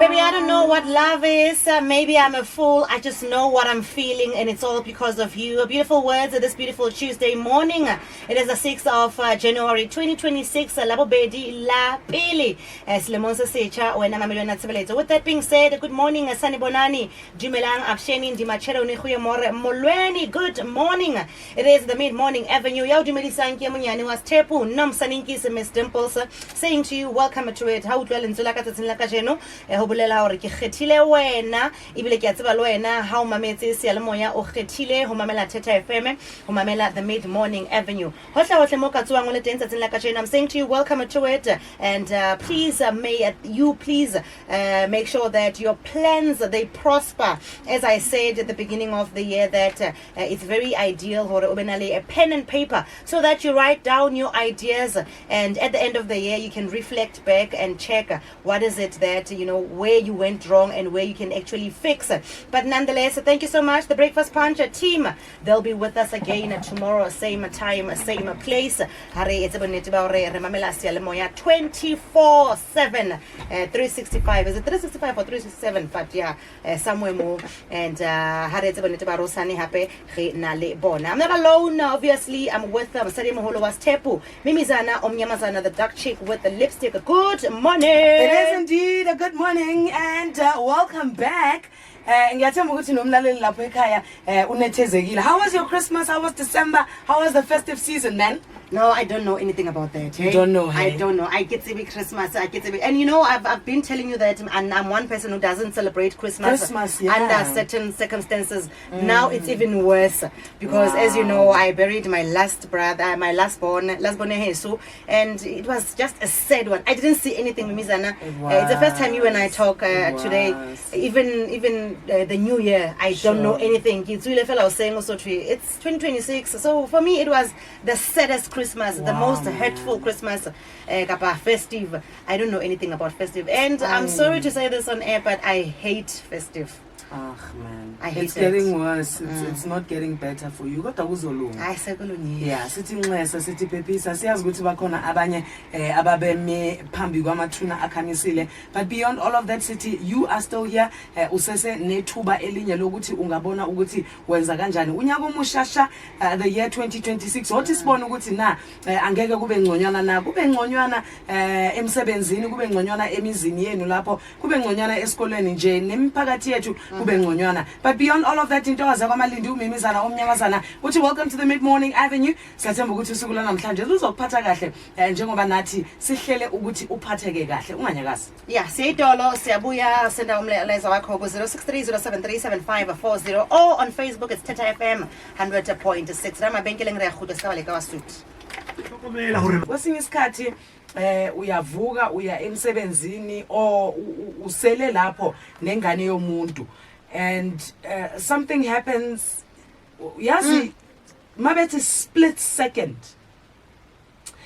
Baby, I don't know what love is. Maybe I'm a fool. I just know what I'm feeling, and it's all because of you. Beautiful words this beautiful Tuesday morning. It is the 6th of January 2026. Labo bedi la pili. Selemong se setjha wena mamelweni a tshebeletso. With that being said, good morning Sanibonani. Dumelang Absheni Ndimachero Nekhuye More Molweni. Good morning. It is the Mid-Morning Avenue. Ya dumelisang ke monyane wa Stepu Nomsaninkise Miss Dimples saying to you welcome to it. How utlwa lentswe la ka tsatsing la kajeno. Ho bolela hore ke kgethile wena ibile ke a tseba le wena ha o mametse sealemoya o kgethile ho mamela Theta FM ho mamela the Mid-Morning Avenue. Hohle mo ka tswang le teng tsatsing la kajeno. I'm saying to you welcome to it, and please may you please make sure that your plans they prosper. As I said at the beginning of the year that it's very ideal hore o benale a pen and paper so that you write down your ideas, and at the end of the year you can reflect back and check what is it that you know where you went wrong and where you can actually fix it. But nonetheless, thank you so much. The Breakfast Punch team, they'll be with us again tomorrow, same time, same place. Hare it's bonete ba hore re mamela sealemoya 24/7, 365. Is it 365 or 367? But yeah, somewhere more. And hare it's bonete ba rosane hape re na le bona. I'm not alone, obviously. I'm with Msadi Moholo wa Stepu, Mimizana Omnyamazana, the dark chick with the lipstick. Good morning. It is indeed a good morning and welcome back. Ngiyathemba ukuthi nomlaleli lapho ekhaya unethezekile. How was your Christmas? How was December? How was the festive season, man? No, I don't know anything about that. You don't know, hey? I don't know. I get to be Christmas. And you know, I've been telling you that, and I'm one person who doesn't celebrate Christmas yeah. under certain circumstances. Now it's even worse because, as you know, I buried my last brother, my last born Hesu, and it was just a sad one. I didn't see anything, Mimizana. It's the first time you and I talk today. Even the New Year, I don't know anything. It's really felt I was saying also to you. It's 2026, so for me it was the saddest Christmas, the most hurtful Christmas, festive. I don't know anything about festive, and I'm sorry to say this on air, but I hate festive. Ah man, it's getting worse. It's not getting better for you. Kodwa kuzolunga. Hayi sekulungile. Yeah, sithi Nxesa sithi Phephisa siyazi ukuthi bakhona abanye ababeme phambi kwamathuna akhamisile, but beyond all of that sithi you are still here. Usese nethuba elinye lokuthi ungabona ukuthi wenza kanjani unyaka omushasha, the year 2026. Wathi sibone ukuthi na angeke kube ngconywana na kube ngconywana emsebenzini, kube ngconywana emizini yenu lapho, kube ngconywana esikolweni nje nemiphakathi yethu kube ngconywana. But beyond all of that, intokazi kwamalindi uMimizana Omnyamazana uthi welcome to the Mid-Morning Avenue. Siyathemba ukuthi usuku la namhlanje uzokuphatha kahle njengoba nathi sihlele ukuthi uphatheke kahle unganyakazi. Yeah, siyidolo siyabuya senda umlayezo wakho ku 0630737540 or on Facebook it's Theta FM 100.6. Ramabenkele ngirehudo sawale ka wasuthi. Kwesinye isikhathi uyavuka uya emsebenzini or usele lapho nengane yomuntu and something happens, yazi mabethi split second,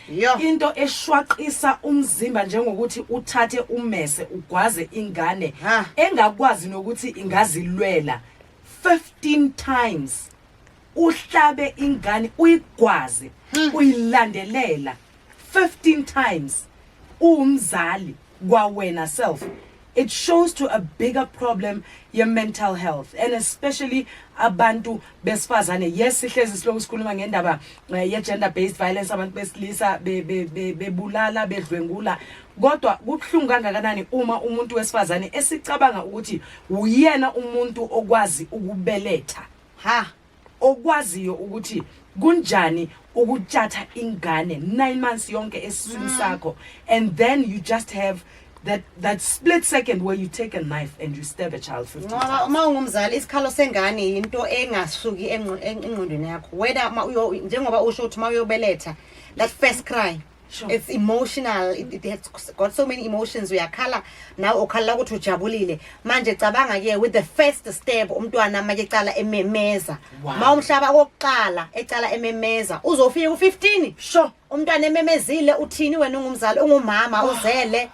into eshwaqisa umzimba njengokuthi uthathe umese ugwaze ingane engakwazi nokuthi ingazilwela 15 times, uhlabe ingane uyigwaze uyilandelela 15 times umzali kwawena self. It shows to a bigger problem, your mental health, and especially abantu besifazane. Yes, sihlezi siloko sikhuluma ngendaba ye gender based violence, abantu besilisa bebulala bedlwengula, kodwa kubhlungu kangakanani uma umuntu wesifazane esicabanga ukuthi uyena umuntu okwazi ukubeletha okwaziyo ukuthi kunjani ukutshatha ingane 9 months yonke esiswini sakho, and then you just have that split second where you take a knife and you stab a child 50 times. Uma ungumzali isikhalo sengane into engasuki engqondweni yakho, whether njengoba usho ukuthi mawuyobeletha, that first cry, sure, it's emotional. It has got so many emotions. Uyakhala now ukhala ukuthi ujabulile manje cabanga ke with the first step umntwana manje ecala ememeza, mawumhlaba kokuqala ecala ememeza uzofika u15, sure, umntwana ememezile uthini wena ungumzali ungumama uzele.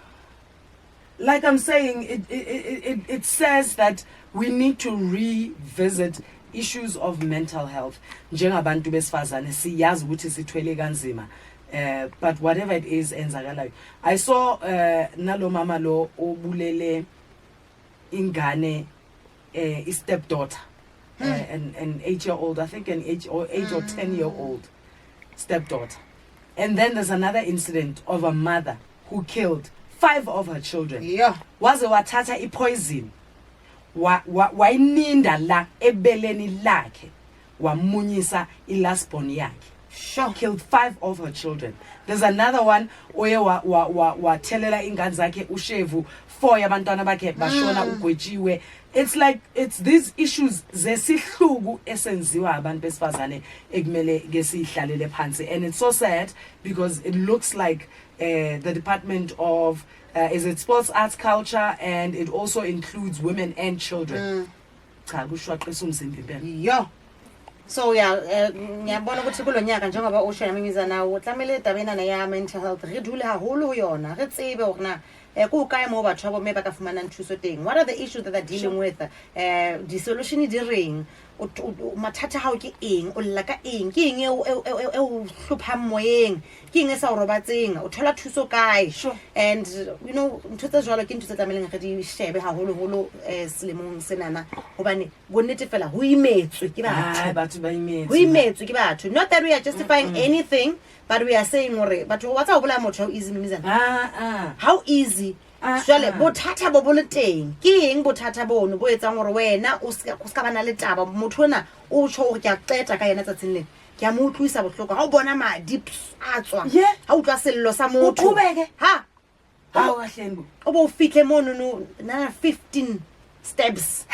Like I'm saying, it says that we need to revisit issues of mental health. Njengabantu besifazane siyazi ukuthi sithwele kanzima. But whatever it is enzakalayo. I saw nalo mama lo obulele ingane is stepdaughter, an 8-year-old, I think an 8 or 10-year-old stepdaughter. And then there's another incident of a mother who killed 5 of her children. Yeah. Waze wathatha ipoison. Wayininda la ebeleni lakhe. Wamunyisa ilasbon yakhe. Sure. Killed 5 of her children. There's another one oye wathelela ingane zakhe ushevu 4 yabantwana bakhe bashona ugwetshiwe. It's like it's these issues zesihluku esenziwa abantu besifazane ekumele ke sihlalele phansi, and it's so sad because it looks like the Department of is it Sports, Arts, Culture, and it also includes women and children. Cha kushwaqisa umzimba impela. Yo. So yeah, ngiyabona ukuthi kulonyaka njengoba usho yamimiza nawo utlamele tabena na ya mental health re dule haholo ho yona re tsebe hore na ku kae mo batho ba me ba ka fumana nthuso teng. What are the issues that they're dealing with? The solution di reng o mathata ha o ke eng o lla ka eng ke eng e o hlopha moyeng ke eng e sa o robatseng o thola thuso kae. And you know ntho tse jwalo ke ntho tse tlameleng re di shebe haholo holo selemong senana hobane bonnete fela ho imetswe ke batho ba imetswe. Ho imetswe ke batho. Not that we are justifying anything, but we are saying hore batho wa tsa o bola motho easy mimizana. How easy jwale bothata bo bole teng ke eng bothata bono bo etsang gore wena o ska bana le taba motho ona o tsho gore ke a qeta ka yena tsatsing le ke a mo utlwisa bohloko ha o bona madi a tswa ha o tla sello sa motho ha wa hlengo o bo fihle mono no na 15 steps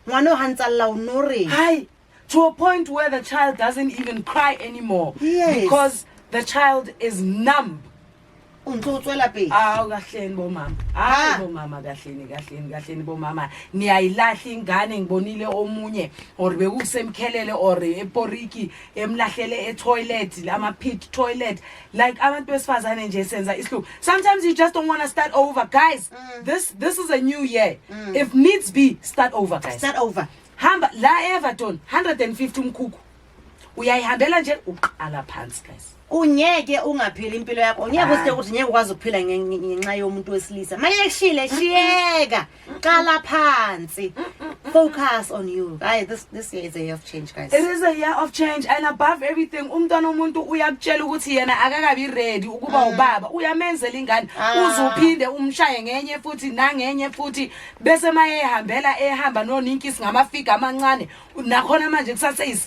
ngwana ha ntsalla o no re to a point where the child doesn't even cry anymore because the child is numb. Kahleni bomama. Bomama kahleni bomama. Niyayilahla ingane ngibonile omunye or bekusemkhelele or eporiki emlahlele etoilet ama pit toilet like abantu besifazane nje senza isihluku. Sometimes you just don't want to start over, guys. This is a new year. If needs be, start over, guys. Start over. Hamba la Everton 150 umkhukhu. Uyayihambela nje uqala phansi, guys. Unyeke ungaphila impilo yakho unyeke usithe ukuthi ngeke ukwazi ukuphila ngenxa yomuntu wesilisa mayeshile shiyeka qala phansi focus on you. This year is a year of change, guys. It is a year of change, and above everything umntwana umuntu uyakutshela ukuthi yena akakabi ready ukuba ubaba uyamenzela ingane uzophinde umshaye ngenye futhi nangenye futhi bese mayehambela ehamba noninkisi ngamafika amancane nakhona manje kusase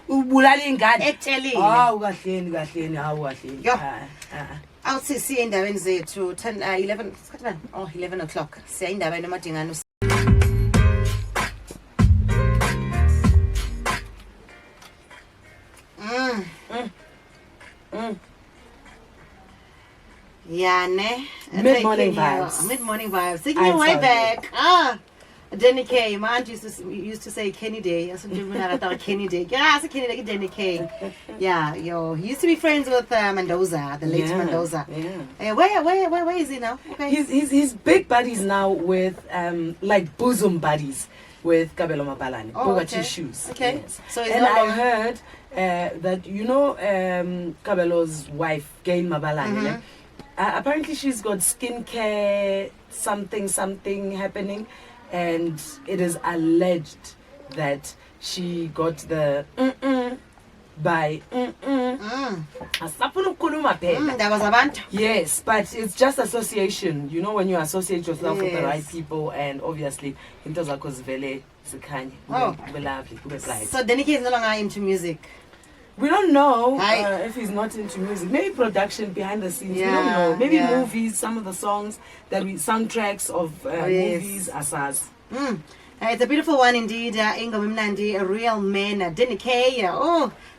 ubulala ingane etshelile kahleni awuthi siye endaweni zethu 11 sikhathi 11 o'clock siya indabeni emadingano. Yeah, ne? Mid-morning vibes. Mid-morning vibes. Taking you way back. Denny K. My aunt used to say Kenny Day. I said Kenny Day. Yeah, I said Kenny Day, Denny K. Yeah, he used to be friends with Mendoza, the late Mendoza. Yeah. Where is he now? Okay. He's big buddies now with like bosom buddies with Kabelo Mapalani. Okay. Shoes. Okay. Yes. So I heard that Kabelo's wife, Gail Mabalani. Apparently she's got skincare something happening. And it is alleged that she got the by that was abantu. Yes, but it's just association. You know, when you associate yourself with the right people, and obviously into zakho zivele zikhanye kube lovely kube bright. So Denny K is no longer into music. We don't know if he's not into music. Maybe production behind the scenes. We don't know. Maybe movies, some of the songs soundtracks of movies, asas. It's a beautiful one indeed. Ingoma Mnandi, a real man. Denny K.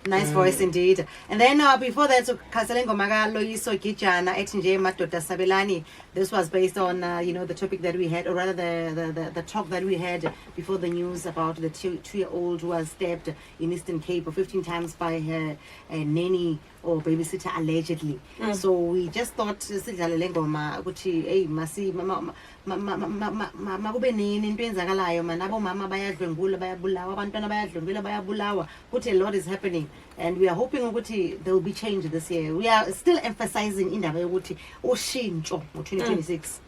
Nice voice indeed. And then before that, so Kasalengo Maga Loyiso Kijana, Etinje Matota Sabelani. This was based on the topic that we had, or rather the talk that we had before the news about the 2-year-old who was stabbed in Eastern Cape 15 times by her nanny or babysitter allegedly. So we just thought hey masi makube nini into enzakalayo man abo mama bayadlwengula bayabulawa abantwana bayadlwengula bayabulawa ukuthi a lot is happening, and we are hoping ukuthi there will be change this year. We are still emphasizing indaba yokuthi ushintsho ngo 2026.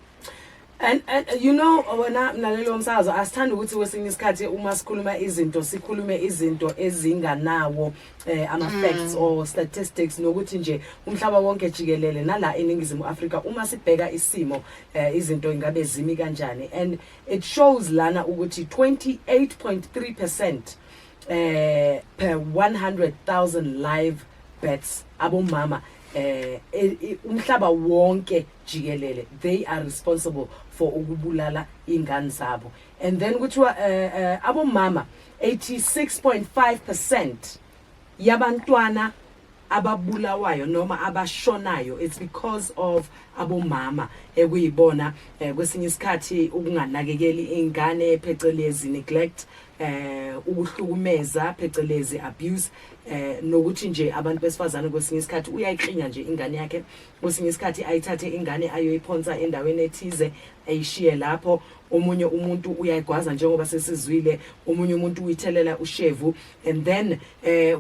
And you know wena mlalelo msakazo asithanda ukuthi kwesinye isikhathi uma sikhuluma izinto sikhulume izinto ezinganawo ama facts or statistics nokuthi nje umhlaba wonke jikelele nala eningizimu Afrika uma sibheka isimo izinto ingabe zimi kanjani, and it shows lana ukuthi 28.3% per 100,000 live births abomama umhlaba wonke jikelele they are responsible for ukubulala ingane zabo. And then kuthiwa abomama 86.5% yabantwana ababulawayo noma abashonayo it's because of abomama ekuyibona kwesinye isikhathi ukunganakekeli ingane phecelezi neglect, ukuhlukumeza phecelezi abuse, nokuthi nje abantu besifazane kwesinye isikhathi uyayiklinya nje ingane yakhe, kwesinye isikhathi ayithathe ingane ayoyiphonsa endaweni ethize ayishiye lapho, omunye umuntu uyayigwaza njengoba sesizwile, omunye umuntu uyithelela ushevu. And then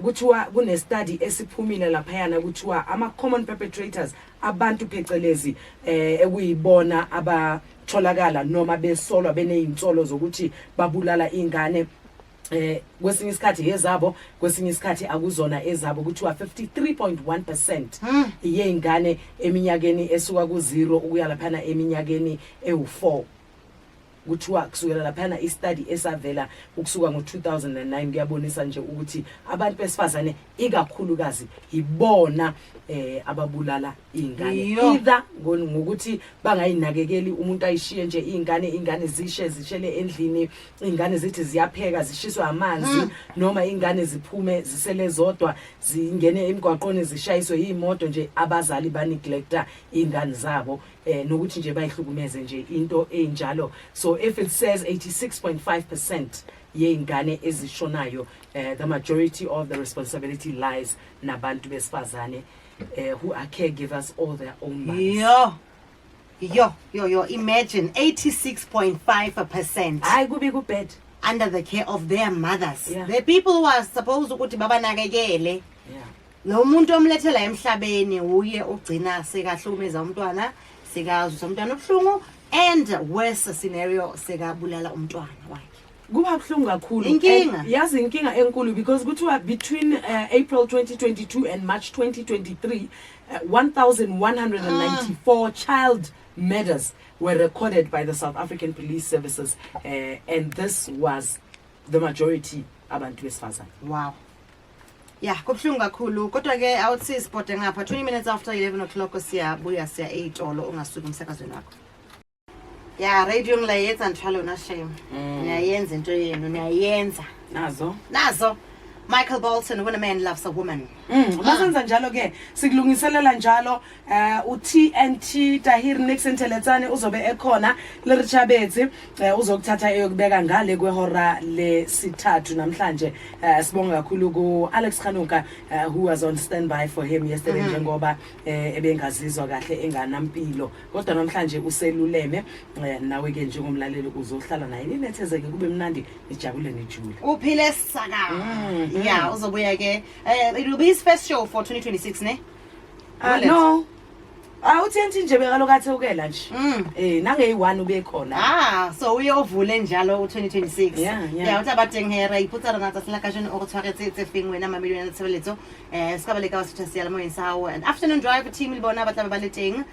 kuthiwa kune study esiphumile laphayana kuthiwa ama common perpetrators abantu phecelezi ekuyibona abatholakala noma besolwa beneyintsolo zokuthi babulala ingane, kwesinye isikhathi ezabo kwesinye isikhathi akuzona ezabo kuthiwa 53.1% yengane eminyakeni esuka ku0 ukuya laphana eminyakeni ewu4. Kuthiwa kusukela laphana istudy esavela ukusuka ngo2009 kuyabonisa nje ukuthi abantu besifazane ikakhulukazi ibona ababulala ingane, either ngokuthi bangayinakekeli umuntu ayishiye nje ingane zishele endlini, ingane zithi ziyapheka zishiswe amanzi, noma ingane ziphume zisele zodwa zingene emgwaqweni zishayiswe imoto nje abazali baneglecta ingane zabo, nokuthi nje bayihlukumeze nje into enjalo. So if it says 86.5% yengane ezishonayo, the majority of the responsibility lies nabantu besifazane who are caregivers all their own lives. Yo, imagine 86.5% I could be good bad under the care of their mothers. Yeah. The people who are supposed ukuthi babanakekele. Lo muntu omlethela emhlabeni uye ugcina sekahlukumeza umntwana, sekazwisa umntwana ubuhlungu, and worse scenario sekabulala umntwana wakhe. Kuba buhlungu kakhulu. Inkinga. Yazi inkinga enkulu because kuthiwa between April 2022 and March 2023 1194 child murders were recorded by the South African Police Services, and this was the majority abantu besifazane. Wow. Yeah, kubhlungu kakhulu. Kodwa ke awuthi sport ngapha 20 minutes after 11 o'clock siyabuya siya 8 olo ungasuka umsakazweni wakho. Yeah, radio ngilayenza njalo na shame. Niyayenza into yenu, niyayenza. Nazo. Michael Bolton, when a man loves a woman. Masenza njalo ke sikulungiselela njalo uTNT Tahir Nixon Teletsane uzobe ekhona leRichabetsi uzokuthatha eyokubeka ngale kwehora lesithathu namhlanje. Sibonga kakhulu ku Alex Khanuka who was on standby for him yesterday njengoba ebengazizwa kahle enganampilo, kodwa namhlanje useluleme. Nawe ke njengomlaleli uzohlala naye ninethezeke kube mnandi nijabule nijule uphile saka. Yeah, uzobuya ke it will be his first show for 2026 ne? No. Awuthi nje bekalokathe ukela nje. Nangeyi1 ube khona. So uyovule njalo u2026. Yeah, uthi abatengera iputsa rona tsa sela kajeno o tshwaretse tsefeng wena mamiliyone ya tshebeletso. Ska ba leka wa sitha siya mo insawo, and afternoon drive team le bona ba tla ba le teng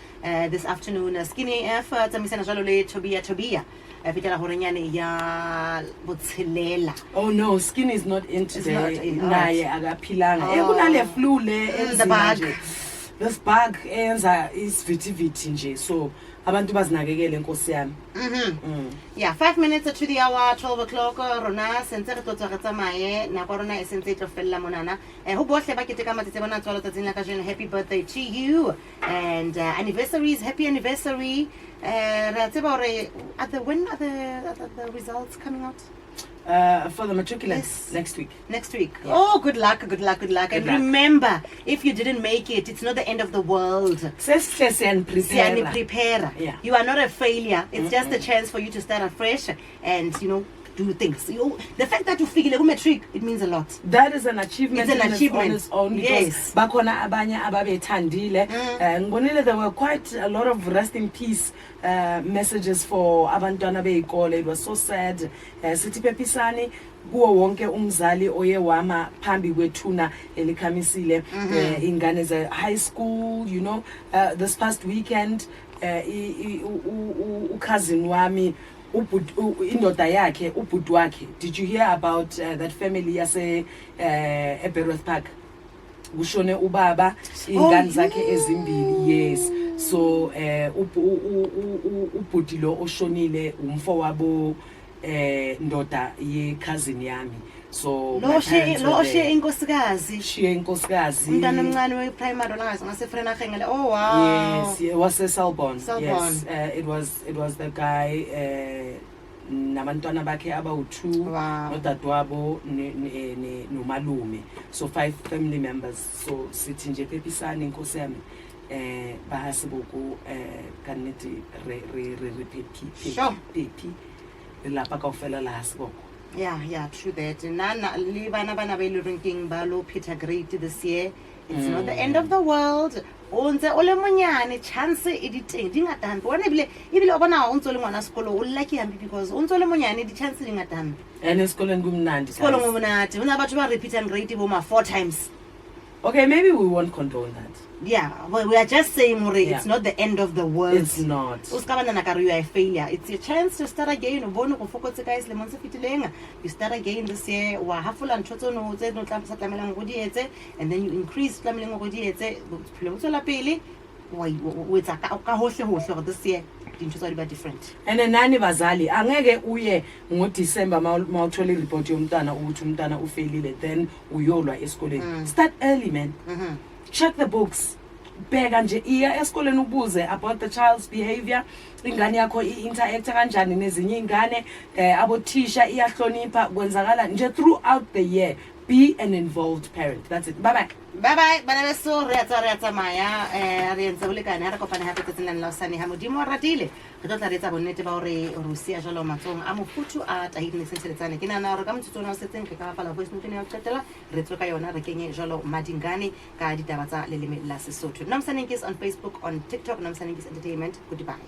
this afternoon. Skinny F tsamisana jalo le Tobia. Fitela horenyane ya botshelela. Oh no, Skinny is not in today. Naye akaphilanga. Kunale flu le enzima nje. This bug enza isivithiviti nje, so abantu bazinakekele nkosi yami. Yeah, 5 minutes to the hour 12 o'clock. Rona sentse re totsa re tsamaye na rona e sentse tlo fella monana. Ho bohle ba keteka matsetse bona tswalo tsatsing la kajeno. Happy birthday to you, and anniversaries, happy anniversary. When are the results coming out? For the matriculants next week. Yeah. Oh, good luck. And remember, if you didn't make it, it's not the end of the world. Prepare. Yeah. You are not a failure. It's just a chance for you to start afresh and do things. The fact that you feel like matric, it means a lot. That is an achievement. It's an achievement on its own, because yes. bakhona abanye ababethandile. Ngibonile there were quite a lot of rest in peace messages for abantwana beikole. It was so sad. Sithi Pephisani kuwo wonke umzali oye wama phambi kwethuna elikhamisile ingane ze high school, you know, this past weekend cousin wami indoda yakhe ubhuti wakhe. Did you hear about that family yase eBerworth Park? Kushone ubaba ingane zakhe ezimbili. Yes, so ubhuti lo oshonile umfowabo ndoda ye cousin yami. So lo she inkosikazi umntana omncane we primary ngase Vereeniging. Oh wow. Yes, it was a Selborne. Yes, it was the guy nabantwana bakhe abawu2 nodadewabo nomalume, so 5 family members. So sithi nje Pephisani inkosi yami bahasibuku kaneti repeat lapha kaufela la hasiboko. Yeah, true that. Nana li bana be ranking balo Peter Great this year. It's not the end of the world. Onze ole monyane chance editing dingatang. Bona ibile obana ontso le ngwana sekolo o lucky hambi because ontso le monyane di chance dingatang. Esikoleni kumnandi. Sekolo ngumnandi. Una batho ba repeat and great bo ma 4 times. Okay, maybe we won't condone that. Yeah, well, we are just saying, it's not the end of the world. It's not. You are a failure. It's your chance to start again. You start again this year. And then you increase this year. Different. And then nani bazali angeke uye ngoDecember mawuthola report yomntana ukuthi umntana ufailile then uyolwa esikoleni. Start early, man. Check the books. Bheka nje iya esikoleni ubuze about the child's behavior. Ingane yakho interact kanjani nezinye ingane, abothisha iyahlonipha kwenzakala nje throughout the year. Be an involved parent. That's it. Bye bye. Bye bye. Bana beso retsa maya re entse bole kana re kopana hape tsetsen la Sani ha modimo ratile. Re tla retsa bonnete ba hore Rusia jalo matsong a mofuthu a tahitne sentseletsane ke nana hore ka motsotsona o setseng ke ka bapala voice note ne ya qetela re tsoka yona re kenye jalo madingane ka ditaba tsa leleme la Sesotho. Namsaneng is on Facebook, on TikTok, Namsaneng is Entertainment. Goodbye.